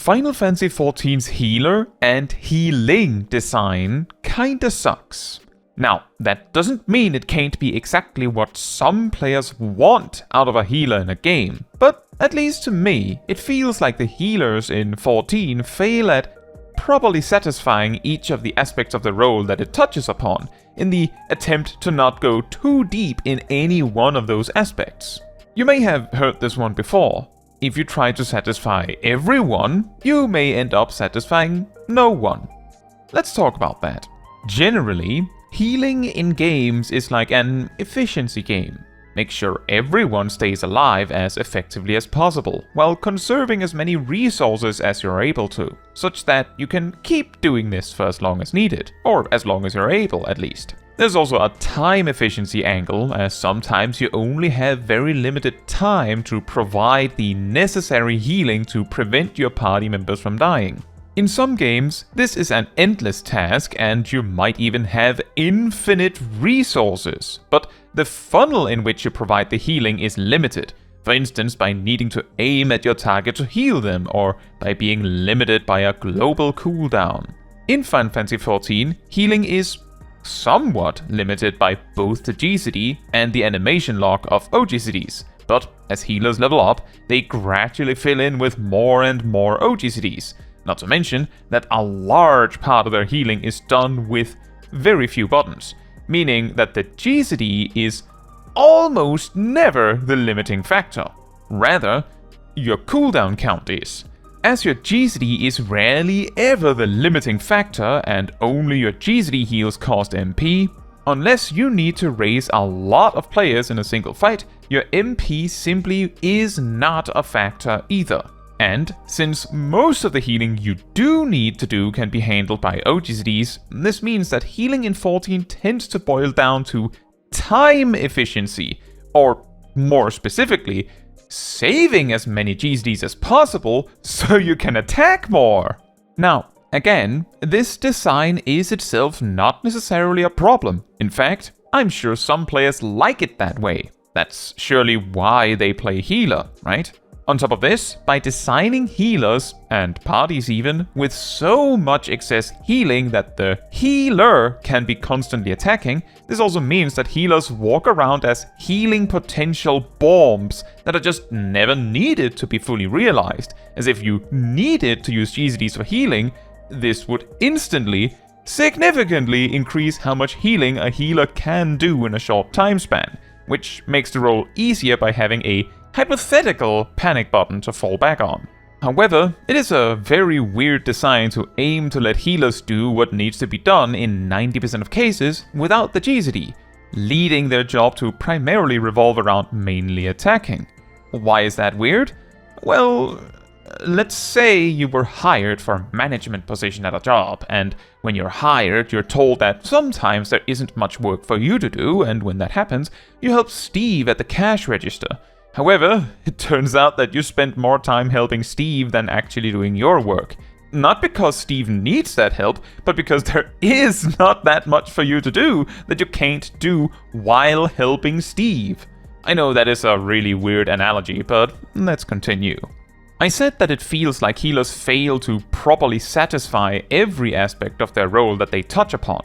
Final Fantasy XIV's healer and healing design kinda sucks. Now, that doesn't mean it can't be exactly what some players want out of a healer in a game, but at least to me, it feels like the healers in 14 fail at properly satisfying each of the aspects of the role that it touches upon, in the attempt to not go too deep in any one of those aspects. You may have heard this one before. If you try to satisfy everyone, you may end up satisfying no one. Let's talk about that. Generally, healing in games is like an efficiency game. Make sure everyone stays alive as effectively as possible, while conserving as many resources as you're able to, such that you can keep doing this for as long as needed, or as long as you're able at least. There's also a time efficiency angle, as sometimes you only have very limited time to provide the necessary healing to prevent your party members from dying. In some games, this is an endless task and you might even have infinite resources, but the funnel in which you provide the healing is limited, for instance by needing to aim at your target to heal them, or by being limited by a global cooldown. In Final Fantasy XIV, healing is somewhat limited by both the GCD and the animation lock of OGCDs, but as healers level up, they gradually fill in with more and more OGCDs. Not to mention that a large part of their healing is done with very few buttons, meaning that the GCD is almost never the limiting factor. Rather, your cooldown count is. As your GCD is rarely ever the limiting factor and only your GCD heals cost MP, unless you need to raise a lot of players in a single fight, your MP simply is not a factor either. And since most of the healing you do need to do can be handled by OGCDs, this means that healing in 14 tends to boil down to time efficiency, or more specifically, saving as many GCDs as possible so you can attack more. Now, again, this design is itself not necessarily a problem. In fact, I'm sure some players like it that way. That's surely why they play healer, right? On top of this, by designing healers, and parties even, with so much excess healing that the healer can be constantly attacking, this also means that healers walk around as healing potential bombs that are just never needed to be fully realized, as if you needed to use GCDs for healing, this would instantly, significantly increase how much healing a healer can do in a short time span, which makes the role easier by having a hypothetical panic button to fall back on. However, it is a very weird design to aim to let healers do what needs to be done in 90% of cases without the GCD, leading their job to primarily revolve around mainly attacking. Why is that weird? Well, let's say you were hired for a management position at a job, and when you're hired, you're told that sometimes there isn't much work for you to do, and when that happens, you help Steve at the cash register. However, it turns out that you spent more time helping Steve than actually doing your work. Not because Steve needs that help, but because there is not that much for you to do that you can't do while helping Steve. I know that is a really weird analogy, but let's continue. I said that it feels like healers fail to properly satisfy every aspect of their role that they touch upon.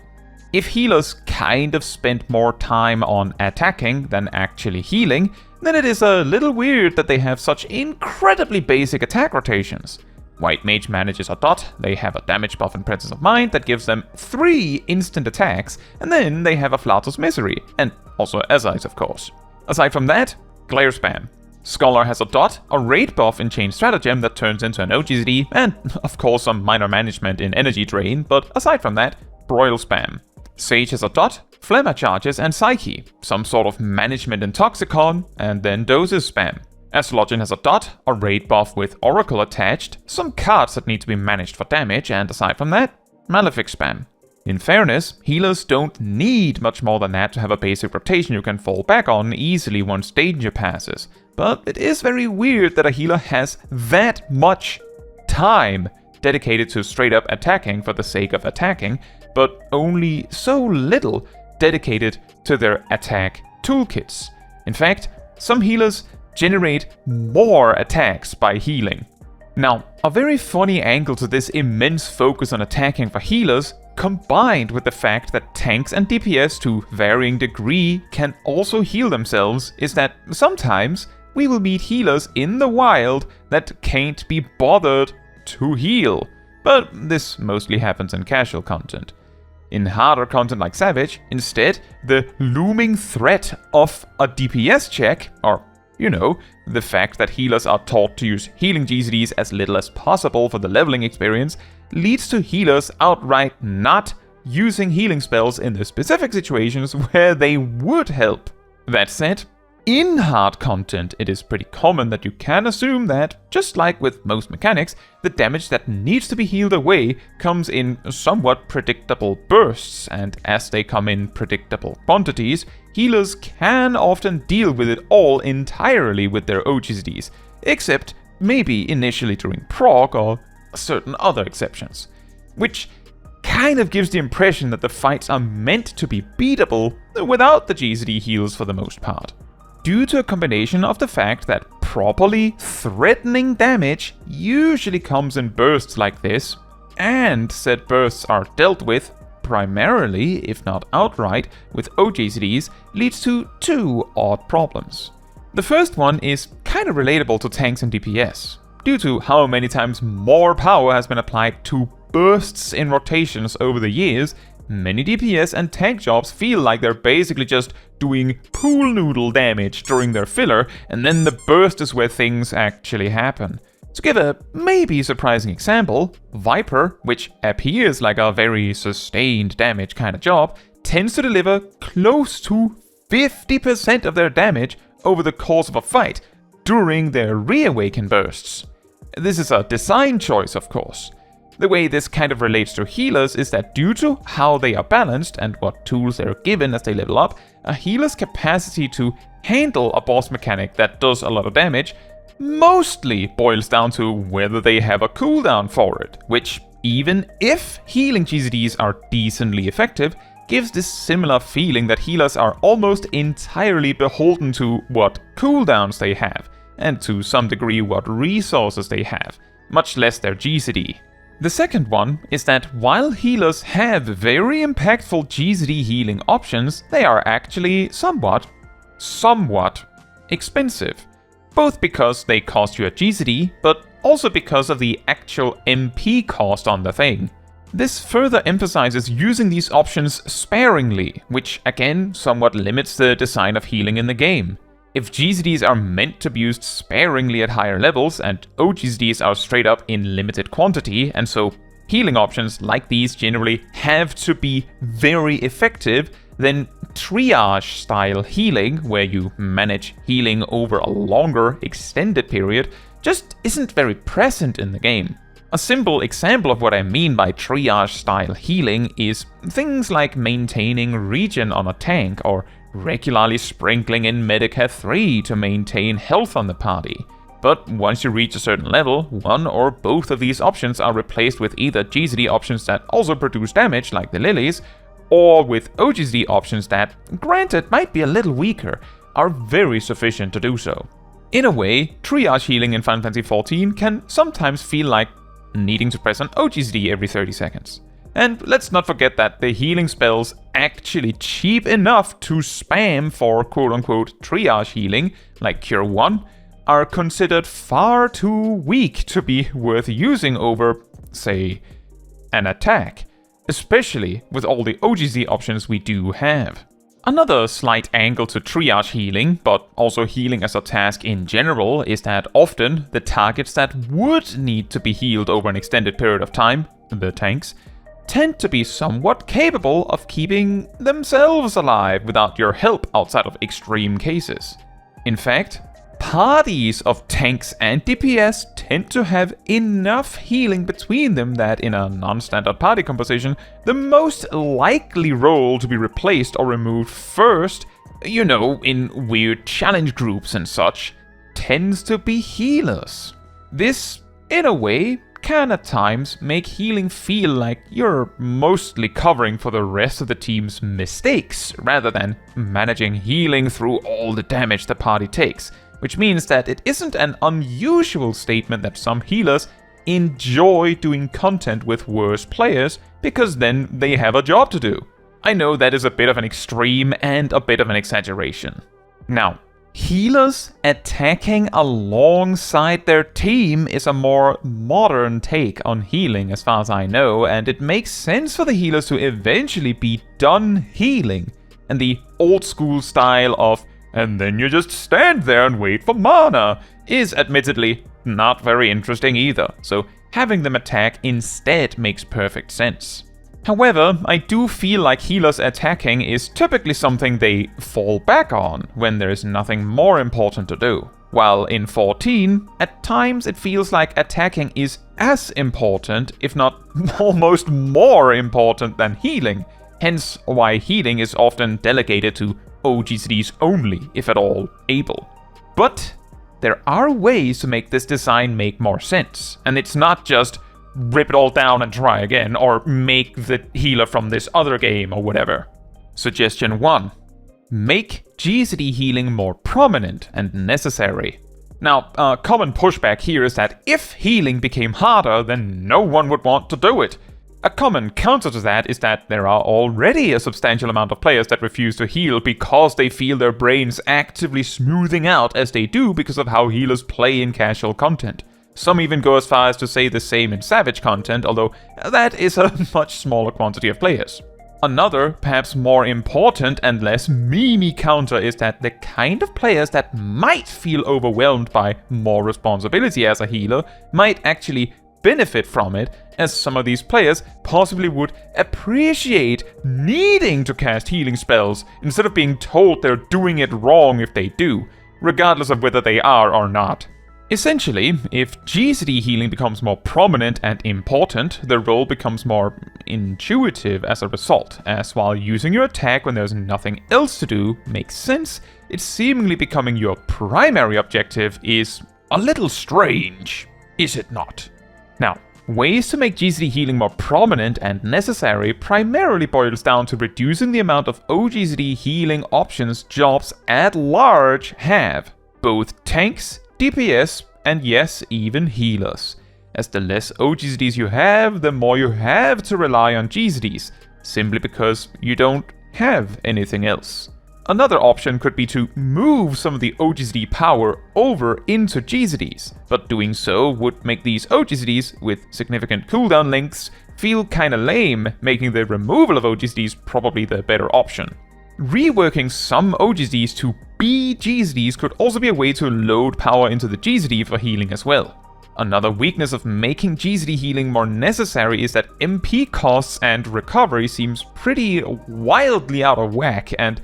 If healers kind of spend more time on attacking than actually healing, then it is a little weird that they have such incredibly basic attack rotations. White Mage manages a dot, they have a damage buff and presence of mind that gives them 3 instant attacks, and then they have a Flatus Misery, and also Azite of course. Aside from that, Glare Spam. Scholar has a dot, a raid buff in Chain Stratagem that turns into an OGCD, and of course some minor management in Energy Drain, but aside from that, Broil Spam. Sage has a dot, Flemma charges, and Psyche, some sort of management in Toxicon, and then Doses spam. Astrologian has a dot, a raid buff with Oracle attached, some cards that need to be managed for damage, and aside from that, Malefic spam. In fairness, healers don't need much more than that to have a basic rotation you can fall back on easily once danger passes, but it is very weird that a healer has that much time dedicated to straight up attacking for the sake of attacking, but only so little dedicated to their attack toolkits. In fact, some healers generate more attacks by healing. Now, a very funny angle to this immense focus on attacking for healers, combined with the fact that tanks and DPS to varying degree can also heal themselves, is that sometimes we will meet healers in the wild that can't be bothered to heal. But this mostly happens in casual content. In harder content like Savage, instead, the looming threat of a DPS check, or, the fact that healers are taught to use healing GCDs as little as possible for the leveling experience, leads to healers outright not using healing spells in the specific situations where they would help. That said, in hard content, it is pretty common that you can assume that, just like with most mechanics, the damage that needs to be healed away comes in somewhat predictable bursts, and as they come in predictable quantities, healers can often deal with it all entirely with their OGCDs, except maybe initially during proc or certain other exceptions. Which kind of gives the impression that the fights are meant to be beatable without the GCD heals for the most part. Due to a combination of the fact that properly threatening damage usually comes in bursts like this, and said bursts are dealt with primarily, if not outright, with OGCDs, leads to two odd problems. The first one is kind of relatable to tanks and DPS, due to how many times more power has been applied to bursts in rotations over the years. Many DPS and tank jobs feel like they're basically just doing pool noodle damage during their filler, and then the burst is where things actually happen. To give a maybe surprising example, Viper, which appears like a very sustained damage kind of job, tends to deliver close to 50% of their damage over the course of a fight during their reawaken bursts. This is a design choice, of course. The way this kind of relates to healers is that due to how they are balanced and what tools they are given as they level up, a healer's capacity to handle a boss mechanic that does a lot of damage mostly boils down to whether they have a cooldown for it, which, even if healing GCDs are decently effective, gives this similar feeling that healers are almost entirely beholden to what cooldowns they have, and to some degree what resources they have, much less their GCD. The second one is that while healers have very impactful GCD healing options, they are actually somewhat expensive. Both because they cost you a GCD, but also because of the actual MP cost on the thing. This further emphasizes using these options sparingly, which again somewhat limits the design of healing in the game. If GCDs are meant to be used sparingly at higher levels, and OGCDs are straight up in limited quantity, and so healing options like these generally have to be very effective, then triage-style healing, where you manage healing over a longer, extended period, just isn't very present in the game. A simple example of what I mean by triage-style healing is things like maintaining regen on a tank, or regularly sprinkling in Medicath 3 to maintain health on the party. But once you reach a certain level, one or both of these options are replaced with either GCD options that also produce damage, like the lilies, or with OGCD options that, granted might be a little weaker, are very sufficient to do so. In a way, triage healing in Final Fantasy XIV can sometimes feel like needing to press an OGCD every 30 seconds. And let's not forget that the healing spells actually cheap enough to spam for quote-unquote triage healing, like Cure 1, are considered far too weak to be worth using over, say, an attack, especially with all the OGC options we do have. Another slight angle to triage healing, but also healing as a task in general, is that often the targets that would need to be healed over an extended period of time, the tanks, tend to be somewhat capable of keeping themselves alive without your help outside of extreme cases. In fact, parties of tanks and DPS tend to have enough healing between them that in a non-standard party composition, the most likely role to be replaced or removed first, in weird challenge groups and such, tends to be healers. This, in a way, can at times make healing feel like you're mostly covering for the rest of the team's mistakes, rather than managing healing through all the damage the party takes, which means that it isn't an unusual statement that some healers enjoy doing content with worse players because then they have a job to do. I know that is a bit of an extreme and a bit of an exaggeration. Now, healers attacking alongside their team is a more modern take on healing as far as I know, and it makes sense for the healers to eventually be done healing, and the old school style of "and then you just stand there and wait for mana" is admittedly not very interesting either, so having them attack instead makes perfect sense. However, I do feel like healers attacking is typically something they fall back on when there is nothing more important to do. While in 14, at times it feels like attacking is as important, if not almost more important than healing, hence why healing is often delegated to OGCDs only, if at all able. But there are ways to make this design make more sense, and it's not just rip it all down and try again, or make the healer from this other game or whatever. Suggestion 1. Make GCD healing more prominent and necessary. Now, a common pushback here is that if healing became harder, then no one would want to do it. A common counter to that is that there are already a substantial amount of players that refuse to heal because they feel their brains actively smoothing out as they do because of how healers play in casual content. Some even go as far as to say the same in Savage content, although that is a much smaller quantity of players. Another, perhaps more important and less memey counter is that the kind of players that might feel overwhelmed by more responsibility as a healer might actually benefit from it, as some of these players possibly would appreciate needing to cast healing spells instead of being told they're doing it wrong if they do, regardless of whether they are or not. Essentially, if GCD healing becomes more prominent and important, the role becomes more intuitive as a result, as while using your attack when there's nothing else to do makes sense, it's seemingly becoming your primary objective is a little strange, is it not? Now, ways to make GCD healing more prominent and necessary primarily boils down to reducing the amount of OGCD healing options jobs at large have, both tanks, DPS, and yes, even healers. As the less OGCDs you have, the more you have to rely on GCDs, simply because you don't have anything else. Another option could be to move some of the OGCD power over into GCDs, but doing so would make these OGCDs, with significant cooldown lengths, feel kinda lame, making the removal of OGCDs probably the better option. Reworking some OGCDs to be GCDs could also be a way to load power into the GCD for healing as well. Another weakness of making GCD healing more necessary is that MP costs and recovery seems pretty wildly out of whack, and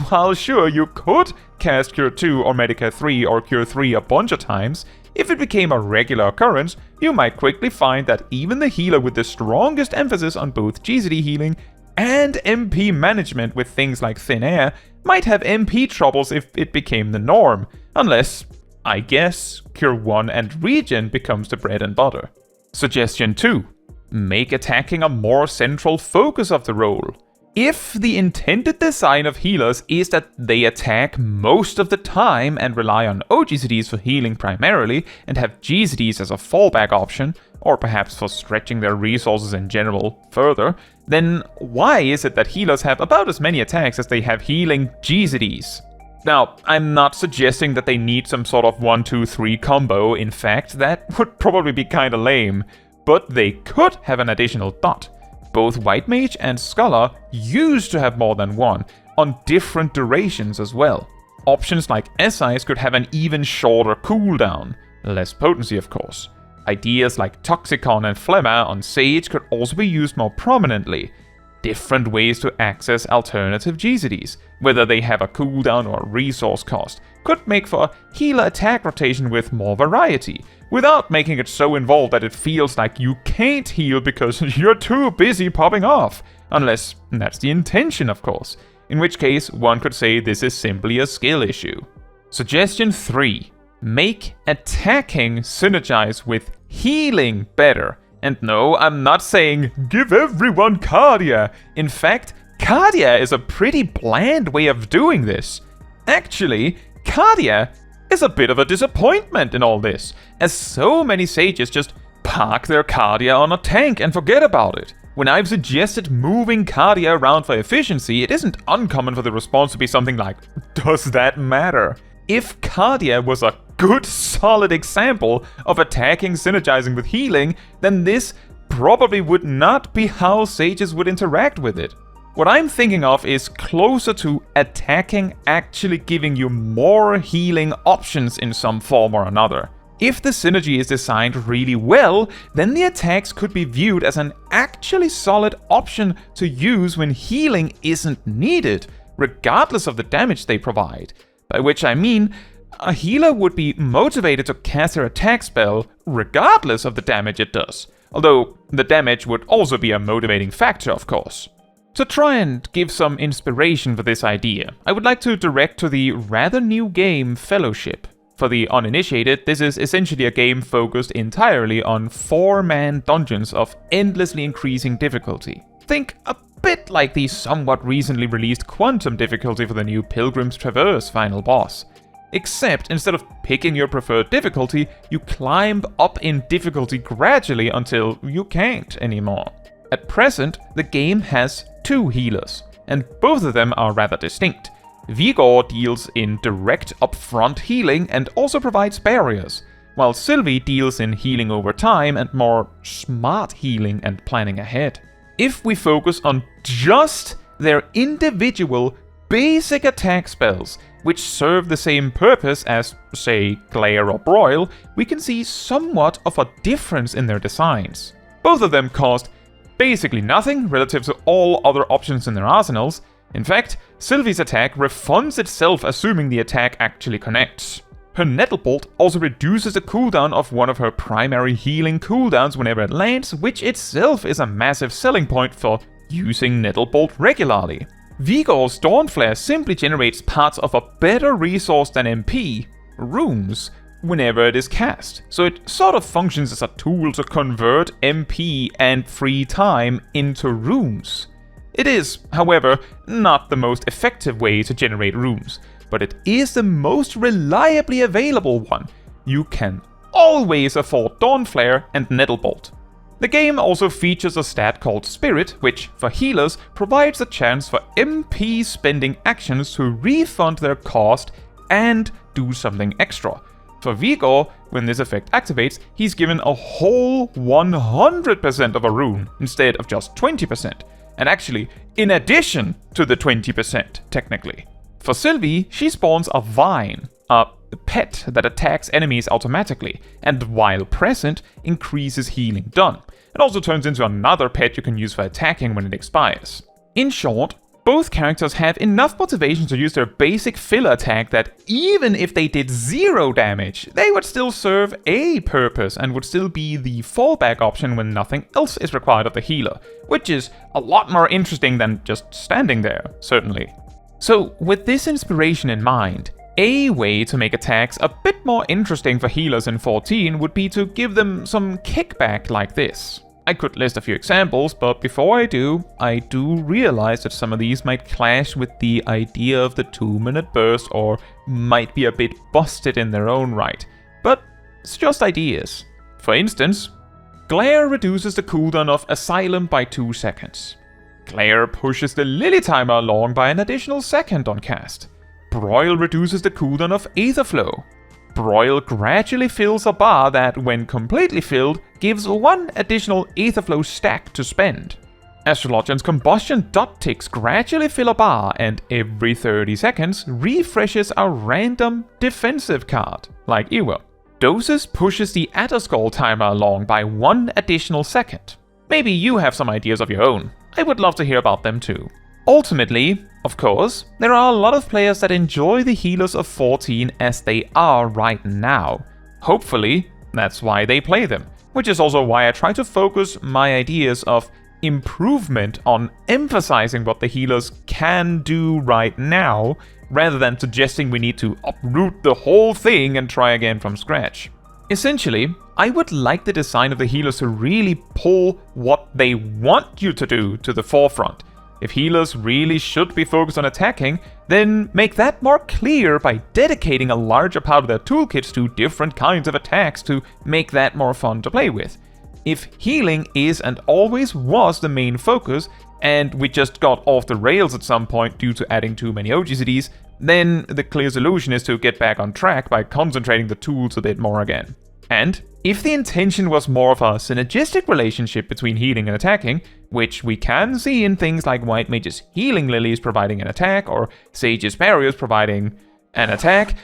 while sure you could cast Cure 2 or Medica 3 or Cure 3 a bunch of times, if it became a regular occurrence, you might quickly find that even the healer with the strongest emphasis on both GCD healing and MP management with things like Thin Air might have MP troubles if it became the norm, unless, I guess, Cure 1 and Regen becomes the bread and butter. Suggestion 2. Make attacking a more central focus of the role. If the intended design of healers is that they attack most of the time and rely on OGCDs for healing primarily, and have GCDs as a fallback option, or perhaps for stretching their resources in general further, then why is it that healers have about as many attacks as they have healing GCDs? Now, I'm not suggesting that they need some sort of 1-2-3 combo, in fact, that would probably be kinda lame, but they could have an additional dot. Both White Mage and Scholar used to have more than one, on different durations as well. Options like SIs could have an even shorter cooldown, less potency of course. Ideas like Toxicon and Phlegma on Sage could also be used more prominently. Different ways to access alternative GCDs, whether they have a cooldown or a resource cost, could make for a healer attack rotation with more variety, without making it so involved that it feels like you can't heal because you're too busy popping off, unless that's the intention of course, in which case one could say this is simply a skill issue. Suggestion 3. Make attacking synergize with healing better. And no, I'm not saying give everyone Cardia. In fact, Cardia is a pretty bland way of doing this. Actually, Cardia is a bit of a disappointment in all this, as so many sages just park their Cardia on a tank and forget about it. When I've suggested moving Cardia around for efficiency, it isn't uncommon for the response to be something like, does that matter? If Cardia was a good solid example of attacking synergizing with healing, then this probably would not be how sages would interact with it. What I'm thinking of is closer to attacking actually giving you more healing options in some form or another. If the synergy is designed really well, then the attacks could be viewed as an actually solid option to use when healing isn't needed, regardless of the damage they provide. By which I mean, a healer would be motivated to cast her attack spell regardless of the damage it does. Although the damage would also be a motivating factor, of course. To try and give some inspiration for this idea, I would like to direct to the rather new game Fellowship. For the uninitiated, this is essentially a game focused entirely on 4-man dungeons of endlessly increasing difficulty. Think a bit like the somewhat recently released Quantum difficulty for the new Pilgrim's Traverse final boss. Except instead of picking your preferred difficulty, you climb up in difficulty gradually until you can't anymore. At present, the game has 2 healers, and both of them are rather distinct. Vigor deals in direct upfront healing and also provides barriers, while Sylvie deals in healing over time and more smart healing and planning ahead. If we focus on just their individual basic attack spells, which serve the same purpose as, say, Glare or Broil, we can see somewhat of a difference in their designs. Both of them cost basically nothing relative to all other options in their arsenals. In fact, Sylvie's attack refunds itself assuming the attack actually connects. Her Nettlebolt also reduces the cooldown of one of her primary healing cooldowns whenever it lands, which itself is a massive selling point for using Nettlebolt regularly. Vigor's Dawnflare simply generates parts of a better resource than MP, runes, whenever it is cast, so it sort of functions as a tool to convert MP and free time into runes. It is, however, not the most effective way to generate runes, but it is the most reliably available one. You can always afford Dawnflare and Nettlebolt. The game also features a stat called Spirit, which, for healers, provides a chance for MP spending actions to refund their cost and do something extra. For Vigor, when this effect activates, he's given a whole 100% of a rune instead of just 20%. And actually, in addition to the 20%, technically. For Sylvie, she spawns a Vine, a pet that attacks enemies automatically, and while present, increases healing done. It also turns into another pet you can use for attacking when it expires. In short, both characters have enough motivation to use their basic filler attack that even if they did 0 damage, they would still serve a purpose and would still be the fallback option when nothing else is required of the healer, which is a lot more interesting than just standing there, certainly. So, with this inspiration in mind, a way to make attacks a bit more interesting for healers in 14 would be to give them some kickback like this. I could list a few examples, but before I do realize that some of these might clash with the idea of the 2-minute burst or might be a bit busted in their own right. But it's just ideas. For instance, Glare reduces the cooldown of Asylum by 2 seconds. Glare pushes the Lily timer along by an additional second on cast. Broil reduces the cooldown of Aetherflow. Broil gradually fills a bar that, when completely filled, gives 1 additional Aetherflow stack to spend. Astrologian's Combustion dot ticks gradually fill a bar and every 30 seconds refreshes a random defensive card, like Ewa. Doses pushes the Adderskull timer along by 1 additional second. Maybe you have some ideas of your own. I would love to hear about them too. Ultimately, of course, there are a lot of players that enjoy the healers of 14 as they are right now. Hopefully, that's why they play them, which is also why I try to focus my ideas of improvement on emphasizing what the healers can do right now, rather than suggesting we need to uproot the whole thing and try again from scratch. Essentially, I would like the design of the healers to really pull what they want you to do to the forefront, If healers really should be focused on attacking, then make that more clear by dedicating a larger part of their toolkits to different kinds of attacks to make that more fun to play with. If healing is and always was the main focus, and we just got off the rails at some point due to adding too many OGCDs, then the clear solution is to get back on track by concentrating the tools a bit more again. And if the intention was more of a synergistic relationship between healing and attacking, which we can see in things like White Mage's Healing Lilies providing an attack, or Sage's Barriers providing an attack,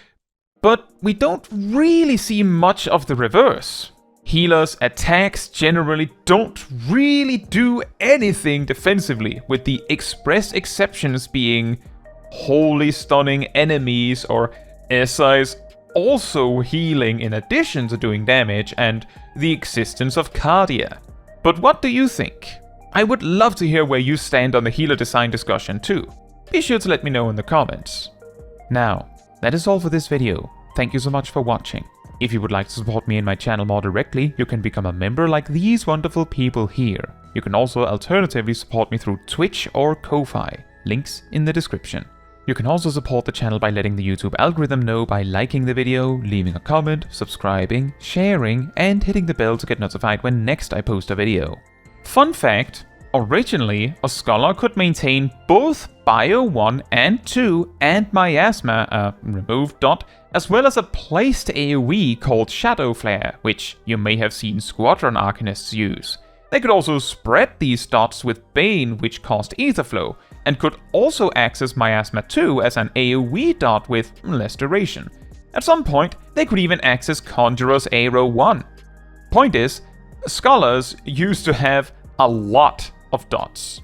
but we don't really see much of the reverse. Healers' attacks generally don't really do anything defensively, with the express exceptions being wholly stunning enemies or SIs also healing in addition to doing damage, and the existence of Cardia. But what do you think? I would love to hear where you stand on the healer design discussion too. Be sure to let me know in the comments. Now, that is all for this video. Thank you so much for watching. If you would like to support me and my channel more directly, you can become a member like these wonderful people here. You can also alternatively support me through Twitch or Ko-Fi. Links in the description. You can also support the channel by letting the YouTube algorithm know by liking the video, leaving a comment, subscribing, sharing, and hitting the bell to get notified when next I post a video. Fun fact, originally a scholar could maintain both Bio 1 and 2 and Miasma, a removed dot, as well as a placed AoE called Shadow Flare, which you may have seen Squadron Arcanists use. They could also spread these dots with Bane, which caused Aetherflow, and could also access Miasma 2 as an AoE dot with less duration. At some point, they could even access Conjurer's Arrow 1. Point is, scholars used to have a lot of dots.